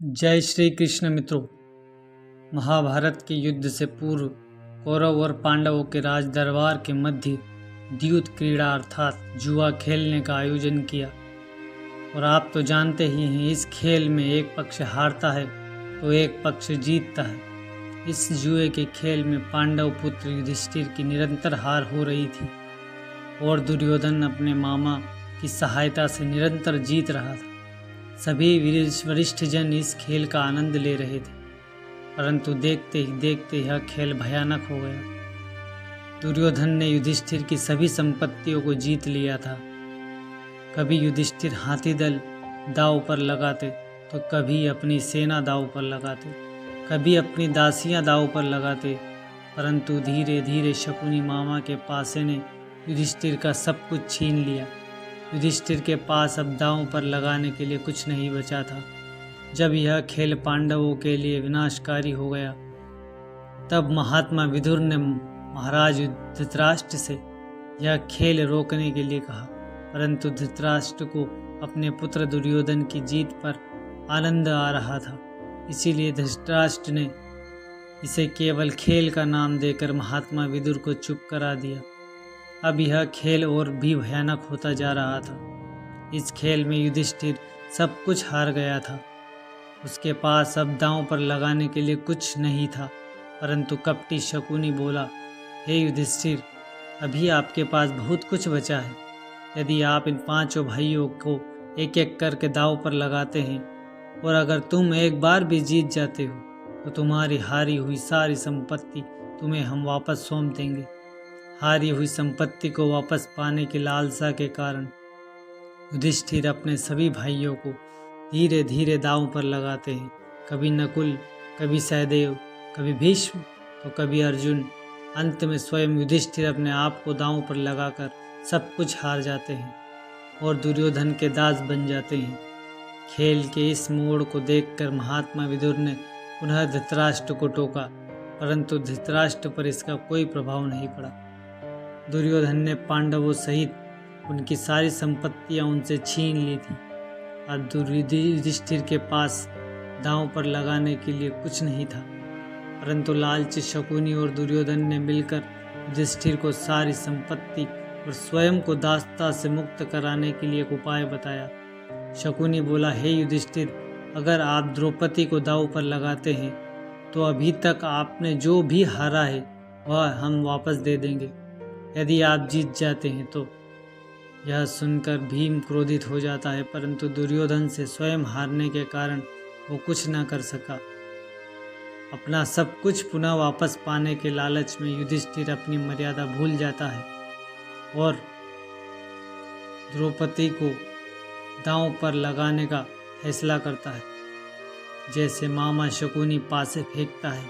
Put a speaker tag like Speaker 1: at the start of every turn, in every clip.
Speaker 1: जय श्री कृष्ण मित्रों। महाभारत के युद्ध से पूर्व कौरव और पांडवों के राज दरबार के मध्य द्यूत क्रीड़ा अर्थात जुआ खेलने का आयोजन किया। और आप तो जानते ही हैं, इस खेल में एक पक्ष हारता है तो एक पक्ष जीतता है। इस जुए के खेल में पांडव पुत्र युधिष्ठिर की निरंतर हार हो रही थी और दुर्योधन अपने मामा की सहायता से निरंतर जीत रहा था। सभी वरिष्ठ जन इस खेल का आनंद ले रहे थे, परंतु देखते ही देखते यह खेल भयानक हो गया। दुर्योधन ने युधिष्ठिर की सभी संपत्तियों को जीत लिया था। कभी युधिष्ठिर हाथी दल दांव पर लगाते तो कभी अपनी सेना दांव पर लगाते, कभी अपनी दासियां दांव पर लगाते, परंतु धीरे धीरे शकुनी मामा के पासे ने युधिष्ठिर का सब कुछ छीन लिया। युधिष्ठिर के पास अब दांव पर लगाने के लिए कुछ नहीं बचा था। जब यह खेल पांडवों के लिए विनाशकारी हो गया, तब महात्मा विदुर ने महाराज धृतराष्ट्र से यह खेल रोकने के लिए कहा, परंतु धृतराष्ट्र को अपने पुत्र दुर्योधन की जीत पर आनंद आ रहा था। इसीलिए धृतराष्ट्र ने इसे केवल खेल का नाम देकर महात्मा विदुर को चुप करा दिया। अब यह खेल और भी भयानक होता जा रहा था। इस खेल में युधिष्ठिर सब कुछ हार गया था। उसके पास अब दांव पर लगाने के लिए कुछ नहीं था, परंतु कपटी शकुनी बोला, हे युधिष्ठिर, अभी आपके पास बहुत कुछ बचा है। यदि आप इन पांचों भाइयों को एक एक करके दांव पर लगाते हैं और अगर तुम एक बार भी जीत जाते हो तो तुम्हारी हारी हुई सारी संपत्ति तुम्हें हम वापस सौंप देंगे। हारी हुई संपत्ति को वापस पाने की लालसा के कारण युधिष्ठिर अपने सभी भाइयों को धीरे धीरे दांव पर लगाते हैं। कभी नकुल, कभी सहदेव, कभी भीष्म तो कभी अर्जुन। अंत में स्वयं युधिष्ठिर अपने आप को दांव पर लगाकर सब कुछ हार जाते हैं और दुर्योधन के दास बन जाते हैं। खेल के इस मोड़ को देखकर महात्मा विदुर ने पुनः धृतराष्ट्र को टोका, परंतु धृतराष्ट्र पर इसका कोई प्रभाव नहीं पड़ा। दुर्योधन ने पांडवों सहित उनकी सारी संपत्तियां उनसे छीन ली थी। अब युधिष्ठिर के पास दांव पर लगाने के लिए कुछ नहीं था, परंतु लालची शकुनी और दुर्योधन ने मिलकर युधिष्ठिर को सारी संपत्ति और स्वयं को दासता से मुक्त कराने के लिए एक उपाय बताया। शकुनी बोला, हे युधिष्ठिर, अगर आप द्रौपदी को दांव पर लगाते हैं तो अभी तक आपने जो भी हारा है वह हम वापस दे देंगे। यदि आप जीत जाते हैं तो। यह सुनकर भीम क्रोधित हो जाता है, परंतु दुर्योधन से स्वयं हारने के कारण वो कुछ न कर सका। अपना सब कुछ पुनः वापस पाने के लालच में युधिष्ठिर अपनी मर्यादा भूल जाता है और द्रौपदी को दांव पर लगाने का फैसला करता है। जैसे मामा शकुनी पासे फेंकता है,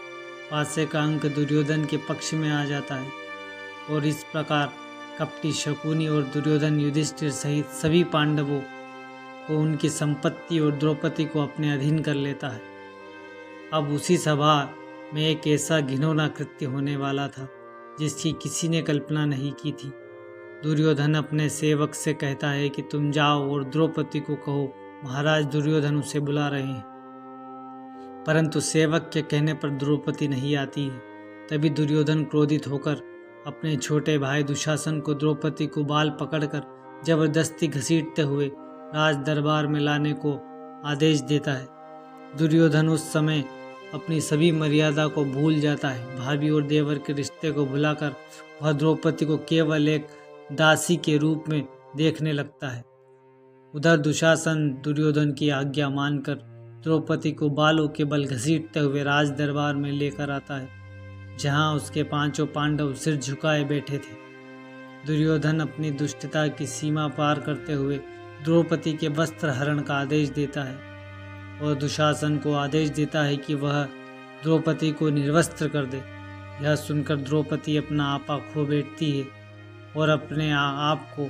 Speaker 1: पासे का अंक दुर्योधन के पक्ष में आ जाता है और इस प्रकार कपटी शकुनी और दुर्योधन युधिष्ठिर सहित सभी पांडवों को उनकी संपत्ति और द्रौपदी को अपने अधीन कर लेता है। अब उसी सभा में एक ऐसा घिनौना कृत्य होने वाला था जिसकी किसी ने कल्पना नहीं की थी। दुर्योधन अपने सेवक से कहता है कि तुम जाओ और द्रौपदी को कहो महाराज दुर्योधन उसे बुला रहे हैं, परंतु सेवक के कहने पर द्रौपदी नहीं आती है। तभी दुर्योधन क्रोधित होकर अपने छोटे भाई दुशासन को द्रौपदी को बाल पकड़कर जबरदस्ती घसीटते हुए राज दरबार में लाने को आदेश देता है। दुर्योधन उस समय अपनी सभी मर्यादा को भूल जाता है। भाभी और देवर के रिश्ते को भुलाकर वह द्रौपदी को केवल एक दासी के रूप में देखने लगता है। उधर दुशासन दुर्योधन की आज्ञा मानकर द्रौपदी को बालों के बल घसीटते हुए राज दरबार में लेकर आता है, जहां उसके पांचों पांडव सिर झुकाए बैठे थे। दुर्योधन अपनी दुष्टता की सीमा पार करते हुए द्रौपदी के वस्त्र हरण का आदेश देता है और दुशासन को आदेश देता है कि वह द्रौपदी को निर्वस्त्र कर दे। यह सुनकर द्रौपदी अपना आपा खो बैठती है और अपने आप को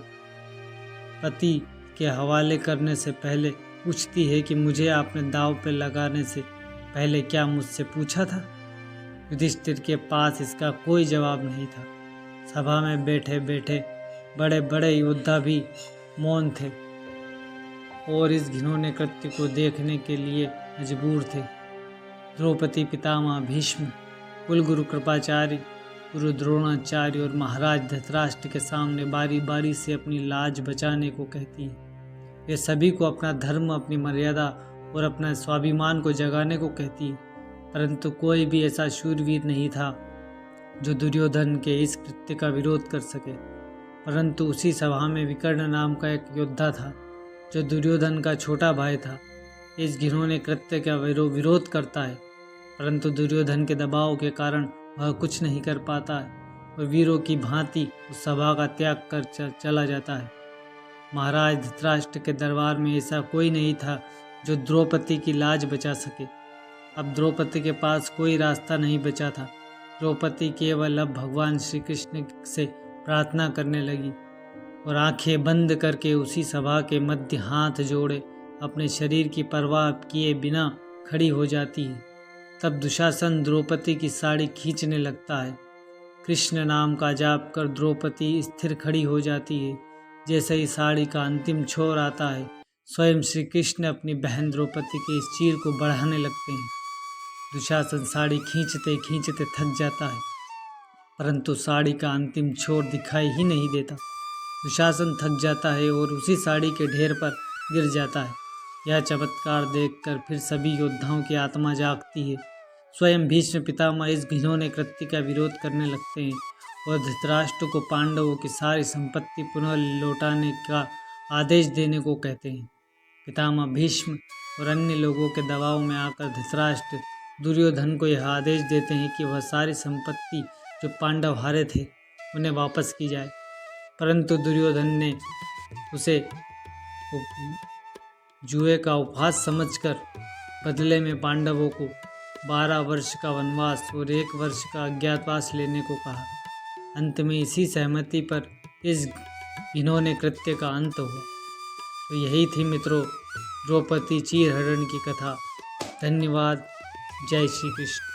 Speaker 1: पति के हवाले करने से पहले पूछती है कि मुझे आपने दांव पर लगाने से पहले क्या मुझसे पूछा था। युधिष्ठिर के पास इसका कोई जवाब नहीं था। सभा में बैठे बैठे बड़े बड़े योद्धा भी मौन थे और इस घिनौने कृत्य को देखने के लिए मजबूर थे। द्रौपदी पितामह भीष्म, कुलगुरु कृपाचार्य, गुरु द्रोणाचार्य और महाराज धृतराष्ट्र के सामने बारी बारी से अपनी लाज बचाने को कहती है। वे सभी को अपना धर्म, अपनी मर्यादा और अपना स्वाभिमान को जगाने को कहती है, परंतु कोई भी ऐसा शूरवीर नहीं था जो दुर्योधन के इस कृत्य का विरोध कर सके। परंतु उसी सभा में विकर्ण नाम का एक योद्धा था जो दुर्योधन का छोटा भाई था। इस घिनौने कृत्य का विरोध करता है, परंतु दुर्योधन के दबाव के कारण वह कुछ नहीं कर पाता है और वीरों की भांति उस सभा का त्याग कर चला जाता है। महाराज धृतराष्ट्र के दरबार में ऐसा कोई नहीं था जो द्रौपदी की लाज बचा सके। अब द्रौपदी के पास कोई रास्ता नहीं बचा था। द्रौपदी केवल अब भगवान श्री कृष्ण से प्रार्थना करने लगी और आंखें बंद करके उसी सभा के मध्य हाथ जोड़े अपने शरीर की परवाह किए बिना खड़ी हो जाती है। तब दुशासन द्रौपदी की साड़ी खींचने लगता है। कृष्ण नाम का जाप कर द्रौपदी स्थिर खड़ी हो जाती है। जैसे ही साड़ी का अंतिम छोर आता है, स्वयं श्री कृष्ण अपनी बहन द्रौपदी के इस चीर को बढ़ाने लगते हैं। दुशासन साड़ी खींचते खींचते थक जाता है, परंतु साड़ी का अंतिम छोर दिखाई ही नहीं देता। दुशासन थक जाता है और उसी साड़ी के ढेर पर गिर जाता है। यह चमत्कार देखकर फिर सभी योद्धाओं की आत्मा जागती है। स्वयं भीष्म पितामह इस घिनौने कृत्य का विरोध करने लगते हैं और धृतराष्ट्र को पांडवों की सारी संपत्ति पुनः लौटाने का आदेश देने को कहते हैं। पितामह भीष्म और अन्य लोगों के दबाव में आकर धृतराष्ट्र दुर्योधन को यह आदेश देते हैं कि वह सारी संपत्ति जो पांडव हारे थे उन्हें वापस की जाए, परंतु दुर्योधन ने उसे जुए का उपहास समझकर बदले में पांडवों को 12 वर्ष का वनवास और 1 वर्ष का अज्ञातवास लेने को कहा। अंत में इसी सहमति पर इस घिनौने कृत्य का अंत हुआ। तो यही थी मित्रों द्रौपदी चीरहरण की कथा। धन्यवाद। जय श्री कृष्ण।